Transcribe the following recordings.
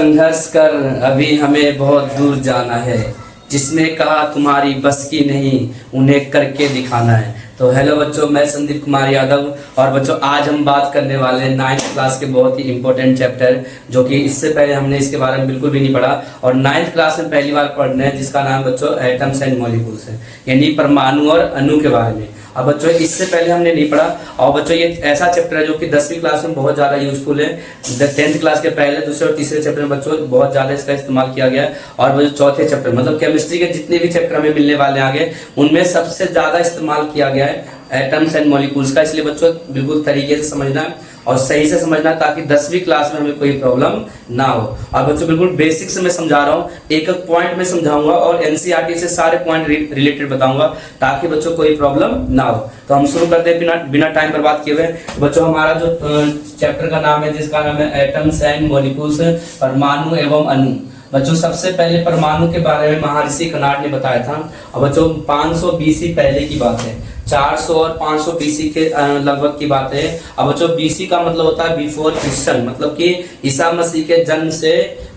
संघर्ष कर अभी हमें बहुत दूर जाना है, जिसने कहा तुम्हारी बस की नहीं उन्हें करके दिखाना है। तो हेलो बच्चों, मैं संदीप कुमार यादव और बच्चों आज हम बात करने वाले हैं 9th क्लास के बहुत ही इंपॉर्टेंट चैप्टर, जो कि इससे पहले हमने इसके बारे में बिल्कुल भी नहीं पढ़ा और 9th क्लास में पहली बार पढ़ना है, जिसका नाम बच्चों एटम्स एंड मॉलिक्यूल्स है, यानी परमाणु और अणु के बारे में। अब बच्चों इससे पहले हमने नहीं पढ़ा और बच्चों ये ऐसा चैप्टर है जो कि 10वीं क्लास में बहुत ज़्यादा यूजफुल है। 10th क्लास के पहले, दूसरे और तीसरे चैप्टर में बच्चों बहुत ज़्यादा इसका इस्तेमाल किया गया है। और बच्चों चौथे चैप्टर मतलब केमिस्ट्री के जितने भी चैप्टर हमें मिलने वाले आगे, उनमें सबसे ज़्यादा इस्तेमाल किया गया है एटम्स एंड मॉलिक्यूल्स का। इसलिए बच्चों बिल्कुल तरीके से समझना और सही से समझना, ताकि 10वीं क्लास में हमें कोई प्रॉब्लम ना हो। और बच्चों बिल्कुल बेसिक से मैं समझा रहा हूँ, एक एक पॉइंट में समझाऊंगा और एनसीईआरटी से सारे पॉइंट रिलेटेड बताऊंगा, ताकि बच्चों कोई प्रॉब्लम ना हो। तो हम शुरू करते हैं बिना टाइम बर्बाद किए हुए। बच्चों हमारा जो चैप्टर का नाम है, जिसका नाम है एटम्स एंड मॉलिक्यूल्स, परमाणु एवं अणु। बच्चों सबसे पहले परमाणु के बारे में महर्षि कनाड ने बताया था। और बच्चों 500 बीसी पहले की बात है, 400 और 500 बीसी के लगभग की बात है। अब बच्चों बीसी का मतलब होता है बिफोर क्रिश्चियन, मतलब कि ईसा मसीह के जन्म से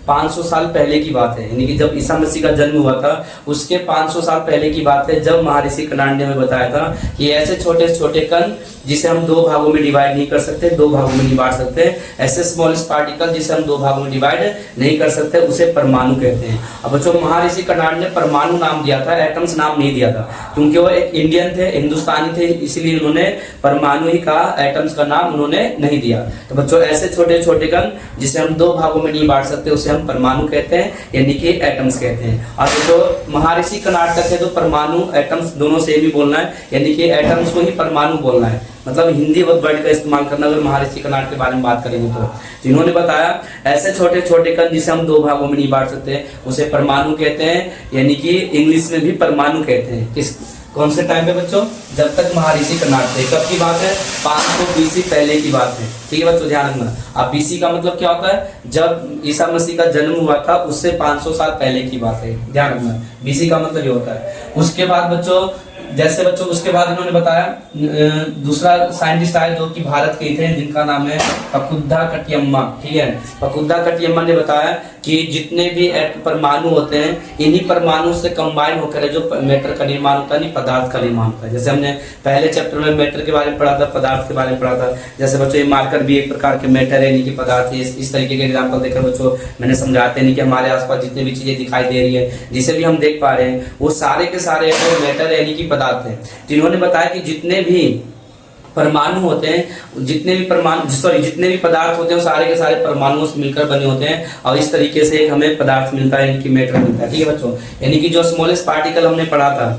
500 साल पहले की बात है, यानी कि जब ईसा मसीह का जन्म हुआ था उसके 500 साल पहले की बात है, जब महर्षि कनाड ने हमें बताया था कि ऐसे छोटे छोटे कण जिसे हम दो भागों में डिवाइड नहीं कर सकते, दो भागों में नहीं बांट सकते, ऐसे स्मॉलेस्ट पार्टिकल जिसे हम दो भागों में डिवाइड नहीं कर सकते, उसे परमाणु कहते हैं। अब बच्चों महर्षि कनाड ने परमाणु नाम दिया था, एटम्स नाम नहीं दिया था, क्योंकि वो एक इंडियन थे, हिंदुस्तानी थे, इसलिए उन्होंने परमाणु ही कहा, एटम्स का नाम उन्होंने नहीं दिया। तो बच्चों ऐसे छोटे छोटे कण जिसे हम दो भागों में नहीं बांट सकते, उसे हम परमाणु कहते हैं, यानी कि एटम्स कहते हैं। और जो महर्षि कनाड तक है तो परमाणु एटम्स दोनों सेम ही बोलना है, यानी कि एटम्स को ही परमाणु बोलना है, मतलब हिंदी वर्ड का इस्तेमाल करना। अगर महर्षि कनाड के बारे में बात करेंगे तो इन्होंने बताया ऐसे छोटे छोटे कण जिसे हम दो भागों में नहीं बांट सकते, उसे परमाणु कहते हैं, यानी कि इंग्लिश में भी परमाणु कहते हैं। किस कौन से टाइम पे बच्चों? जब तक महर्षि कनाड थे। कब की बात है? 500 बीसी पहले की बात है। ठीक है बच्चों, ध्यान रखना। अब बीसी का मतलब क्या होता है? जब ईसा मसीह का जन्म हुआ था उससे 500 साल पहले की बात है, ध्यान रखना। बीसी का मतलब ये होता है। उसके बाद बच्चों उसके बाद इन्होंने बताया दूसरा साइंटिस्ट आए जो कि भारत के थे, जिनका नाम है पकुद्दा कटियम्मा। ठीक है, पकुद्दा कटियम्मा ने बताया कि जितने भी परमाणु होते हैं, इन्हीं परमाणु से कंबाइन होकर जो मैटर का निर्माण होता है, नहीं पदार्थ का निर्माण होता है। जैसे हमने पहले चैप्टर में मैटर के बारे में पढ़ा था, पदार्थ के बारे में पढ़ा था। जैसे बच्चों ये मार्कर भी एक प्रकार के मैटर है, यानी कि पदार्थ है। इस तरीके के एग्जाम्पल देकर बच्चों मैंने समझाते हैं कि हमारे आसपास जितने भी चीजें दिखाई दे रही है, जिसे भी हम देख पा रहे हैं, वो सारे के सारे मैटर है, यानी कि पदार्थ है। तो इन्होंने बताया कि जितने भी परमाणु होते हैं, जितने भी पदार्थ होते हैं, वो सारे के सारे परमाणुओं से मिलकर बने होते हैं, और इस तरीके से एक हमें पदार्थ मिलता है, यानी कि मैटर मिलता है। ठीक है बच्चों, यानी कि जो स्मॉलेस्ट पार्टिकल हमने पढ़ा था,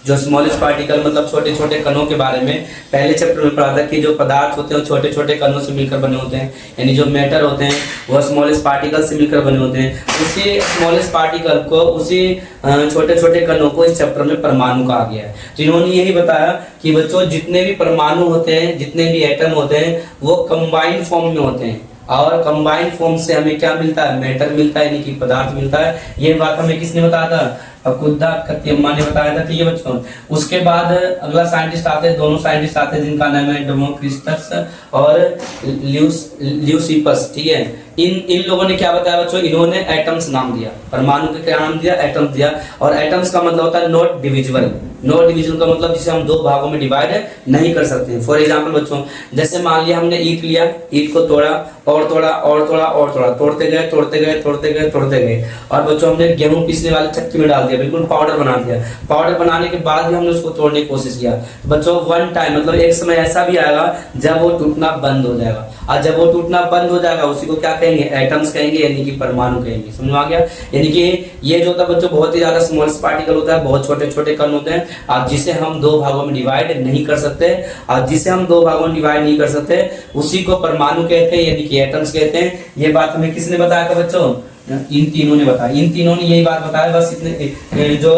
जो स्मॉलेस्ट पार्टिकल मतलब छोटे छोटे कणों के बारे में पहले चैप्टर में पढ़ा था कि जो पदार्थ होते हैं वो छोटे छोटे कणों से मिलकर बने होते हैं, यानी जो मैटर होते हैं वो स्मॉलेस्ट पार्टिकल से मिलकर बने होते हैं। उसी स्मॉलेस्ट पार्टिकल को, उसी छोटे छोटे कणों को इस चैप्टर में परमाणु कहा गया है। तो इन्होंने यही बताया कि बच्चों जितने भी परमाणु होते हैं, जितने भी एटम होते हैं, वो कंबाइंड फॉर्म में होते हैं, और कंबाइंड फॉर्म से हमें क्या मिलता है? मैटर मिलता है, यानी कि पदार्थ मिलता है। ये बात हमें किसने बताया था? पकुद्दा कटियम्मा ने बताया था। ठीक है बच्चों, उसके बाद अगला साइंटिस्ट आते हैं, दोनों साइंटिस्ट आते हैं, जिनका नाम है डेमोक्रिटस और ल्यूसिफस। ठीक है, इन लोगों ने क्या बताया बच्चों? इन्होंने एटम्स नाम दिया, परमाणु का क्या नाम दिया? एटम्स दिया। और एटम्स का मतलब होता है नॉट डिविजिबल। नॉट डिविजिबल का मतलब जिसे हम दो भागों में डिवाइड नहीं कर सकते। फॉर एग्जाम्पल बच्चों, जैसे मान लिया हमने ईंट लिया, ईंट को तोड़ा और तोड़ा और तोड़ा और तोड़ा, तोड़ते गए तोड़ते गए तोड़ते गए तोड़ते गए, और बच्चों हमने गेहूं पीसने वाले चक्की में डाल दिया, बिल्कुल पाउडर बना दिया। पाउडर बनाने के बाद भी हमने उसको तोड़ने की कोशिश किया। बच्चों वन टाइम मतलब एक समय ऐसा भी आएगा जब वो टूटना बंद हो जाएगा, और जब वो टूटना बंद हो जाएगा उसी को क्या कहेंगे? एटम्स कहेंगे, यानी कि परमाणु कहेंगे। समझ में आ गया? यानी कि ये जो होता है बच्चों बहुत ही ज्यादा स्मॉलेस्ट पार्टिकल होता है, बहुत छोटे छोटे कण होते हैं, और जिसे हम दो भागों में डिवाइड नहीं कर सकते, और जिसे हम दो भागों में डिवाइड नहीं कर सकते उसी को परमाणु कहते हैं, यानी कि एटम्स कहते हैं। ये बात हमें किसने बताया था बच्चों? इन तीनों ने बताया। इन तीनों ने यही बात बताया, बस इतने जो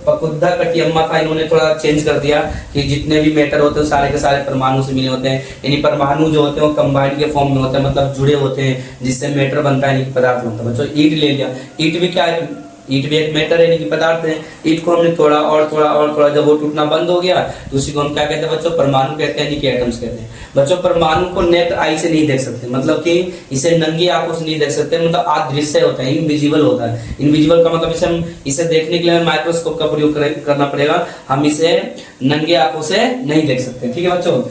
पकुद्दा कटियम्मा था, इन्होंने थोड़ा चेंज कर दिया कि जितने भी मैटर होते हैं सारे के सारे परमाणु से मिले होते हैं, यानी परमाणु जो होते हैं वो कंबाइंड के फॉर्म में होते हैं, मतलब जुड़े होते हैं, जिससे मैटर बनता है, यानी पदार्थ बनता है। बच्चों ईंट ले लिया, ईंट भी क्या है? ईट भी एक मेटल है, यानी कि पदार्थ है। ईट को हमने तोड़ा और तोड़ा और तोड़ा, जब वो टूटना बंद हो गया तो उसी को हम क्या कहते हैं बच्चों, परमाणु कहते हैं, यानी कि एटम्स कहते हैं। बच्चों परमाणु को नेक्ड आई से नहीं देख सकते, मतलब कि इसे नंगी आंखों से नहीं देख सकते, मतलब अदृश्य होता है, इनविजिबल होता है। इनविजिबल का मतलब इसे देखने के लिए माइक्रोस्कोप का प्रयोग करना पड़ेगा, हम इसे नंगे आंखों से नहीं देख सकते। ठीक है बच्चों।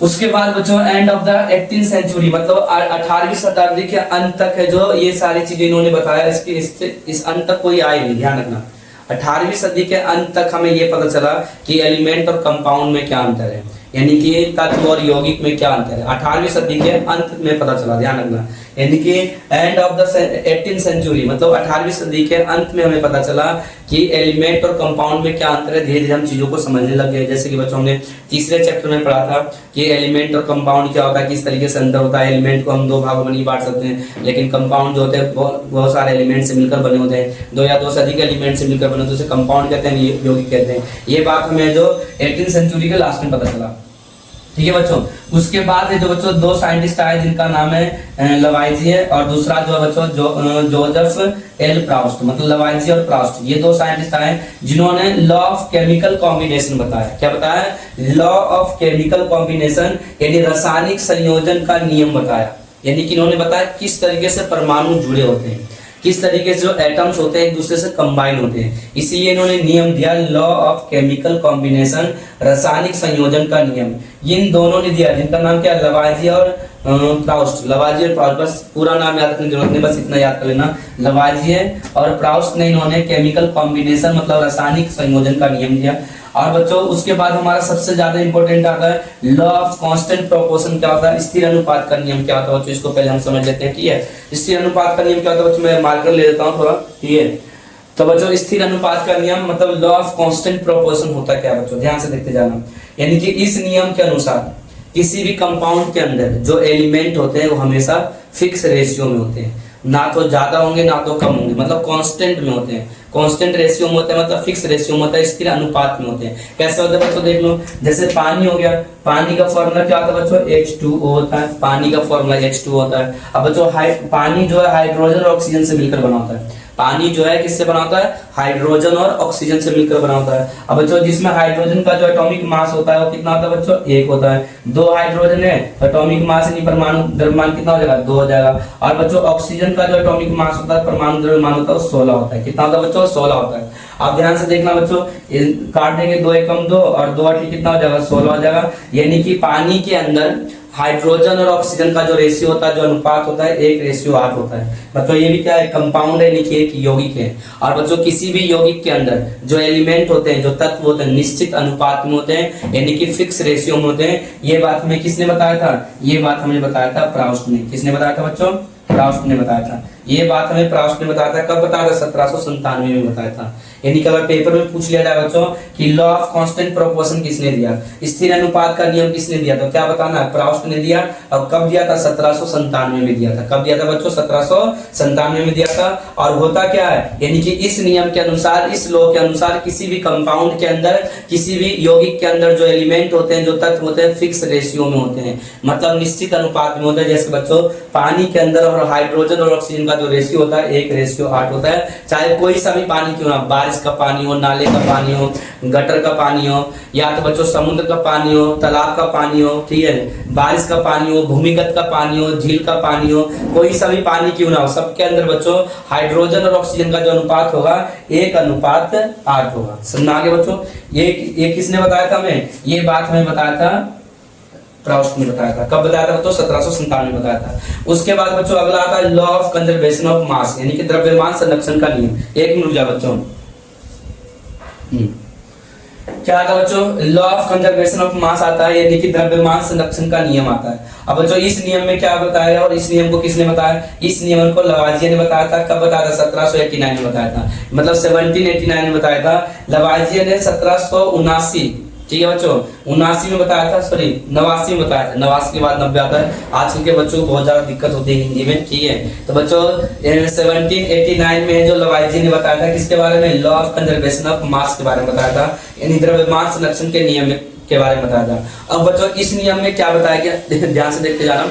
उसके बाद बच्चों end of the 18th century, मतलब 18वीं शताब्दी के अंत तक है जो ये सारी चीजें इन्होंने बताया, इस अंत तक कोई आए नहीं, ध्यान रखना। 18वीं सदी के अंत तक हमें ये पता चला कि एलिमेंट और कंपाउंड में क्या अंतर है, यानी कि तत्व और यौगिक में क्या अंतर है, 18वीं सदी के अंत में पता चला, ध्यान रखना। यानी कि end of the 18th century, मतलब 18वीं सदी के अंत में हमें पता चला कि एलिमेंट और कंपाउंड में क्या अंतर है। धीरे धीरे हम चीजों को समझने लग गए। जैसे कि बच्चों हमने तीसरे चैप्टर में पढ़ा था कि एलिमेंट और कंपाउंड क्या होता है, किस तरीके से अंतर होता है। एलिमेंट को हम दो भागों में नहीं बांट सकते हैं, लेकिन कंपाउंड जो होते हैं बहुत सारे एलिमेंट से मिलकर बने होते हैं, दो या दो से अधिक एलिमेंट से मिलकर बने होते हैं, उसे कंपाउंड कहते हैं, यौगिक कहते हैं। ये बात हमें जो 18th सेंचुरी के लास्ट में पता चला। ठीक है बच्चों। उसके बाद है जो बच्चों दो साइंटिस्ट आए जिनका नाम है लवाइजिए और दूसरा जो है बच्चों जोसेफ एल प्राउस्ट, मतलब लवाइजिए और प्राउस्ट, ये दो साइंटिस्ट आए जिन्होंने लॉ ऑफ केमिकल कॉम्बिनेशन बताया। क्या बताया? लॉ ऑफ केमिकल कॉम्बिनेशन, यानी रासायनिक संयोजन का नियम बताया। यानी कि इन्होंने बताया किस तरीके से परमाणु जुड़े होते हैं, किस तरीके से जो एटम्स होते हैं एक दूसरे से कंबाइन होते हैं। इसीलिए इन्होंने नियम दिया लॉ ऑफ केमिकल कॉम्बिनेशन, रासायनिक संयोजन का नियम। इन दोनों ने दिया, जिनका नाम क्या है, लवाइजिए और प्राउस्ट। लवाइजिए और प्राउस्ट, बस पूरा नाम याद रखने की जरूरत नहीं, बस इतना याद कर लेना। लवाइजिए और प्राउस्ट ने इन्होंने केमिकल कॉम्बिनेशन मतलब रासायनिक संयोजन का नियम दिया। और बच्चों उसके बाद हमारा सबसे ज्यादा इंपॉर्टेंट आता है लॉ ऑफ कांस्टेंट प्रोपोर्शन। क्या होता है? स्थिर अनुपात का नियम क्या होता है बच्चों, इसको पहले हम समझ लेते हैं। ठीक है, स्थिर अनुपात का नियम क्या होता है बच्चों, मैं मार्कर ले लेता हूँ थोड़ा। ठीक है, तो बच्चों स्थिर अनुपात का नियम मतलब लॉ ऑफ कांस्टेंट प्रोपोर्शन होता है क्या बच्चों, ध्यान से देखते जाना। यानी कि इस नियम के अनुसार किसी भी कंपाउंड के अंदर जो एलिमेंट होते हैं वो हमेशा फिक्स रेशियो में होते हैं, ना तो ज्यादा होंगे ना तो कम होंगे, मतलब कांस्टेंट में होते हैं, कांस्टेंट रेशियो में होते हैं, मतलब फिक्स रेशियो में होता है, स्थिर अनुपात में होते हैं। कैसे होते हैं बच्चों, देख लो। जैसे पानी हो गया, पानी का फॉर्मूला क्या होता है बच्चों, H2O होता है, पानी का फॉर्मूला H2 होता है। अब बच्चों पानी जो है हाइड्रोजन और ऑक्सीजन से मिलकर बना होता है। पानी जो है किससे बना होता है, हाइड्रोजन और ऑक्सीजन से मिलकर बना होता है। अब बच्चों जिसमें हाइड्रोजन का जो एटॉमिक मास होता है वो कितना होता है बच्चों, 1 होता है। 2 हाइड्रोजन है, एटॉमिक मास यानी परमाणु द्रव्यमान कितना हो जाएगा, 2 हो जाएगा। और बच्चों ऑक्सीजन का जो एटॉमिक मास होता है, परमाणु द्रव्यमान होता है, 16 होता है। कितना होता है बच्चों, 16 होता है। आप ध्यान से देखना बच्चों, काट देंगे 2 एकम 2 और 2 8 कितना हो जाएगा, 16 हो जाएगा। यानी कि पानी के अंदर हाइड्रोजन और ऑक्सीजन का जो रेशियो होता है, जो अनुपात होता है, 1:8 होता है। मतलब ये भी क्या है, कंपाउंड है, यानी कि एक यौगिक है। और बच्चों किसी भी यौगिक के अंदर जो एलिमेंट होते हैं, जो तत्व होते हैं, निश्चित अनुपात में होते हैं, यानी कि फिक्स रेशियो में होते हैं। ये बात हमें किसने बताया था, ये बात हमें बताया था प्राउस्ट ने। किसने बताया था बच्चों, प्राउस्ट ने बताया था। ये बात हमें प्राउस्ट ने बताया था। कब बताया था, 1797 में बताया था। यानी कि अगर पेपर में पूछ लिया जाए बच्चों कि लॉ ऑफ कांस्टेंट प्रोपोर्शन किसने दिया, स्थिर अनुपात का नियम किसने दिया, तो क्या बताना है, प्राउस्ट ने दिया। और कब दिया था, 1797 में दिया था। कब दिया था बच्चों, 1797 में दिया था। और होता क्या है, यानी कि इस नियम के अनुसार, इस लॉ के अनुसार किसी भी कंपाउंड के अंदर, किसी भी यौगिक के अंदर जो एलिमेंट होते हैं, जो तत्व होते हैं, फिक्स रेशियो में होते हैं, मतलब निश्चित अनुपात में होते हैं। जैसे बच्चों पानी के अंदर और हाइड्रोजन और ऑक्सीजन का जो रेशियो होता है, 1:8 होता है। चाहे कोई सा भी पानी क्यों ना, बारिश का पानी हो, नाले का पानी हो, गटर का पानी हो, या तो बच्चों समुद्र का पानी हो, तालाब का पानी हो, ठीक है, बारिश का पानी हो, भूमिगत का पानी हो, झील का पानी हो, कोई सा भी पानी क्यों ना हो, सबके अंदर बच्चों हाइड्रोजन और ऑक्सीजन का जो अनुपात होगा 1:8 होगा। समझ आगे बच्चों। ये किसने बताया था हमें, ये बात हमें बताया था प्राउस्ट ने बताया था। कब बताया था बच्चों, 1797 में बताया था। उसके बाद बच्चों अगला आता है law of conservation of mass, यानी कि द्रव्यमान संरक्षण का नियम। 1 मिनट रुक जा बच्चों। क्या आता है बच्चों, law of conservation of mass आता है, यानी कि द्रव्यमान संरक्षण का नियम आता है। अब बच्चों इस नियम में क्या बताया, और इस नियम को किसने बताया, इस नियम को लवाइजिए ने बताया था। कब बताया था, 1789 में बताया था, मतलब 1789 में बताया था। लवाइजिए ने 1779, ठीक है बच्चों, 79 में बताया था, सॉरी 89 में बताया था। 89 के बाद 90 आता है। आजकल के बच्चों को बहुत ज्यादा दिक्कत होती है हिंदी में, ठीक है। तो बच्चों 1789 में जो लवाइजिए ने बताया था किसके बारे में, law of conservation of mass के बारे में बताया था, यानी द्रव्यमान संरक्षण के नियम के बारे में बताया था। अब बच्चों इस नियम में क्या बताया गया, ध्यान से देखते जाना।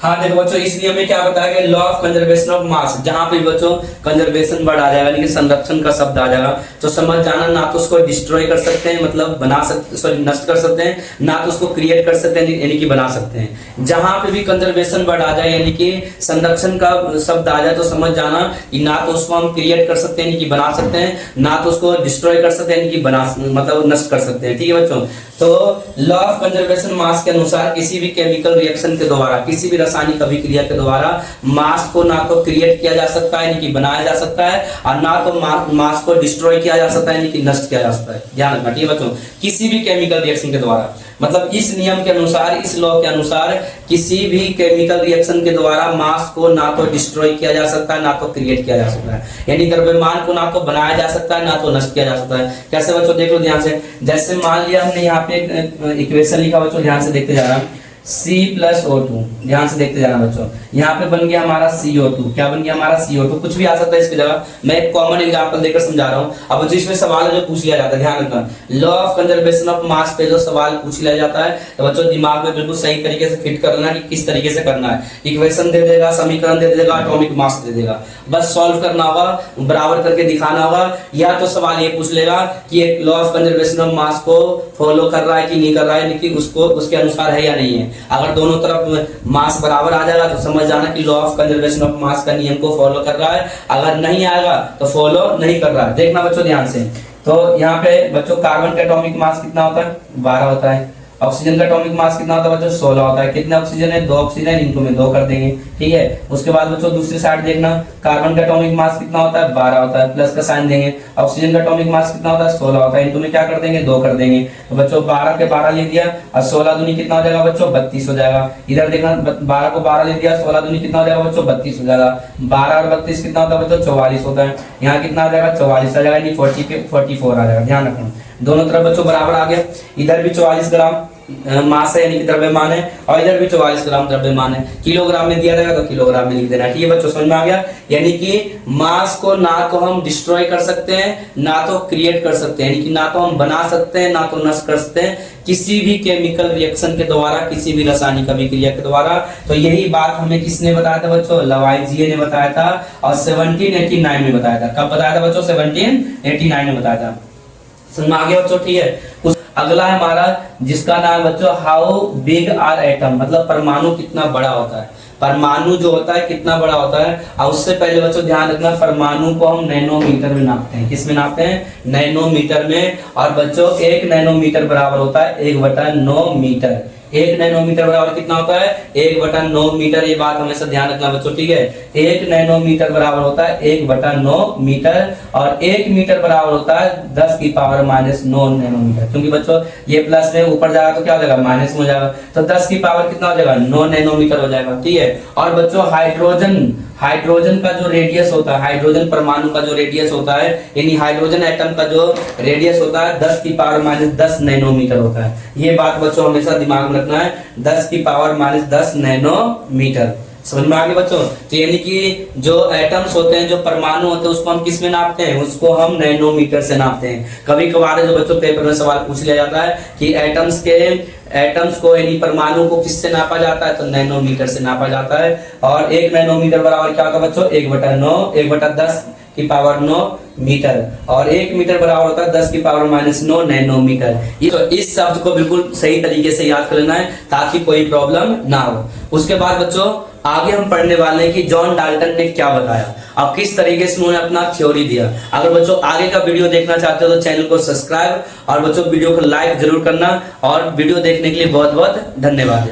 हाँ देखो बच्चों, इस नियम में क्या बताया गया, law of conservation of mass, जहां पे बच्चों कंजर्वेशन वर्ड आ जाएगा यानी कि संरक्षण का शब्द आ जाएगा, तो समझ जाना ना तो उसको डिस्ट्रॉय कर सकते हैं मतलब बना सकते, सॉरी नष्ट कर सकते हैं, ना तो उसको क्रिएट कर सकते हैं यानी कि बना सकते हैं। जहां पे भी कंजर्वेशन वर्ड आ जाए यानी कि संरक्षण का शब्द आ जाए तो समझ जाना कि ना तो उसको हम क्रिएट कर सकते हैं यानी कि बना सकते हैं, ना तो उसको डिस्ट्रॉय कर सकते हैं यानी कि बना मतलब नष्ट कर सकते हैं। ठीक है बच्चों, तो लॉ ऑफ कंजर्वेशन मास के अनुसार किसी भी केमिकल रिएक्शन के द्वारा, किसी भी रासायनिक अभिक्रिया के द्वारा मास को ना तो क्रिएट किया जा सकता है यानी कि बनाया जा सकता है, और ना तो मास को डिस्ट्रॉय किया जा सकता है यानी कि नष्ट किया जा सकता है। ध्यान रखना। ठीक है बच्चों, किसी भी केमिकल रिएक्शन के द्वारा, मतलब इस नियम के अनुसार, इस लॉ के अनुसार किसी भी केमिकल रिएक्शन के द्वारा मास को ना तो डिस्ट्रॉय किया जा सकता है, ना तो क्रिएट किया जा सकता है, यानी द्रव्यमान को ना तो बनाया जा सकता है, ना तो नष्ट किया जा सकता है। कैसे बच्चों, देख लो ध्यान से। जैसे मान लिया हमने यहाँ पे एक इक्वेशन लिखा बच्चों, ध्यान से देखते जा रहा हूं, C+O2, ध्यान से देखते जाना बच्चों। यहाँ पे बन गया हमारा CO2, क्या बन गया हमारा CO2, कुछ भी आ सकता है इसकी जगह, मैं एक कॉमन एग्जांपल देकर समझा रहा हूँ। अब बच्चों इसमें सवाल जो पूछ लिया जाता है, ध्यान रखना, law of conservation of mass पे जो सवाल पूछ लिया जाता है तो बच्चों दिमाग में बिल्कुल सही तरीके से फिट करना कि किस तरीके से करना है। इक्वेशन दे देगा, समीकरण दे देगा, एटॉमिक मास दे देगा, बस सॉल्व करना होगा, बराबर करके दिखाना होगा, या तो सवाल ये पूछ लेगा कि एक law of conservation of mass को फॉलो कर रहा है कि नहीं कर रहा है, यानी कि उसको उसके अनुसार है या नहीं है। अगर दोनों तरफ मास बराबर आ जाएगा तो समझ जाना कि law of conservation of mass का नियम को फॉलो कर रहा है, अगर नहीं आएगा तो फॉलो नहीं कर रहा है। देखना बच्चों ध्यान से, तो यहाँ पे बच्चों कार्बन का एटॉमिक मास कितना होता है, 12 होता है। ऑक्सीजन का एटॉमिक मास कितना होता है बच्चों, 16 होता है। कितने ऑक्सीजन है, 2 ऑक्सीजन, इनको में 2 कर देंगे। ठीक है, उसके बाद बच्चों दूसरी साइड देखना, कार्बन का एटॉमिक मास कितना होता है, 12 होता है, प्लस का साइन देंगे। ऑक्सीजन का एटॉमिक मास कितना होता है, 16 होता है, इनको में क्या कर देंगे, 2 कर देंगे। तो बच्चों 12 के 12 ले दिया और 16 दूनी कितना हो जाएगा बच्चों, 32 हो जाएगा। इधर देखना, 12 को 12 ले दिया, 16 दूनी कितना हो जाएगा बच्चों, 32 हो जाएगा। 12 और 32 कितना होता है बच्चों, 44 होता है। यहाँ कितना आ जाएगा, 44 आ जाएगा, यानी 44 आ जाएगा। ध्यान रखना, दोनों तरफ बच्चों बराबर आ गया। इधर भी 44 ग्राम मास है यानी कि द्रव्यमान है, और इधर भी 44 ग्राम द्रव्यमान है। किलोग्राम में दिया जाएगा तो किलोग्राम में लिख देना। ठीक है बच्चों, समझ में आ गया। यानी कि मास को ना तो हम डिस्ट्रॉय कर सकते हैं, ना तो क्रिएट कर सकते हैं, यानी कि ना तो हम बना सकते हैं, ना तो नष्ट कर सकते हैं किसी भी केमिकल रिएक्शन के द्वारा, किसी भी रासायनिक अभिक्रिया के द्वारा। तो यही बात हमें किसने बताया था बच्चों, लवाइजिए ने बताया था, और 1789 में बताया था। कब बताया था बच्चों, 1789 में बताया था। समझ में आ गया बच्चों। ठीक है, अगला है हमारा जिसका नाम बच्चों हाउ बिग आर एटम, मतलब परमाणु कितना बड़ा होता है। परमाणु जो होता है कितना बड़ा होता है, और उससे पहले बच्चों ध्यान रखना, परमाणु को हम नैनोमीटर में नापते हैं। किस में नापते हैं, नैनोमीटर में। और बच्चों 1 नैनोमीटर बराबर होता है 1/9 मीटर। 1 नैनोमीटर बराबर कितना होता है, 1/9 मीटर। ये बात हमेशा ध्यान रखना बच्चों। ठीक है, 1 नैनोमीटर बराबर होता है 1/9 मीटर, और 1 मीटर बराबर होता है 10⁻⁻9 नैनोमीटर। क्योंकि बच्चों ये प्लस में ऊपर जाएगा तो क्या हो जाएगा, माइनस में हो जाएगा, तो 10 की पावर कितना हो जाएगा, 9 नैनोमीटर हो जाएगा। ठीक है, और बच्चों हाइड्रोजन का जो रेडियस होता है, हाइड्रोजन परमाणु का जो रेडियस होता है, यानी हाइड्रोजन एटम का जो रेडियस होता है 10⁻⁻10 नैनोमीटर होता है। ये बात बच्चों हमेशा दिमाग में रखना है, 10⁻⁻10 नैनोमीटर। समझ में आ गया बच्चों। तो यानी कि जो एटम्स होते हैं, जो परमाणु होते हैं, उसको हम किस में नापते हैं, उसको हम नैनोमीटर से नापते हैं। कभी कभार जो बच्चों पेपर में सवाल पूछ लिया जाता है कि एटम्स को यानी परमाणु को किससे नापा जाता है, तो नैनोमीटर से नापा जाता है। और 1 नैनोमीटर बराबर क्या होगा बच्चों, 1/9 मीटर, और 1 मीटर बराबर होता है 10⁻⁻9 नैनोमीटर। ये तो इस शब्द को बिल्कुल सही तरीके से याद कर लेना है ताकि कोई प्रॉब्लम ना हो। उसके बाद बच्चों आगे हम पढ़ने वाले हैं कि जॉन डाल्टन ने क्या बताया और किस तरीके से उन्होंने अपना थ्योरी दिया। अगर बच्चों आगे का वीडियो देखना चाहते हो तो चैनल को सब्सक्राइब और बच्चों वीडियो को लाइक जरूर करना, और वीडियो देखने के लिए बहुत बहुत धन्यवाद।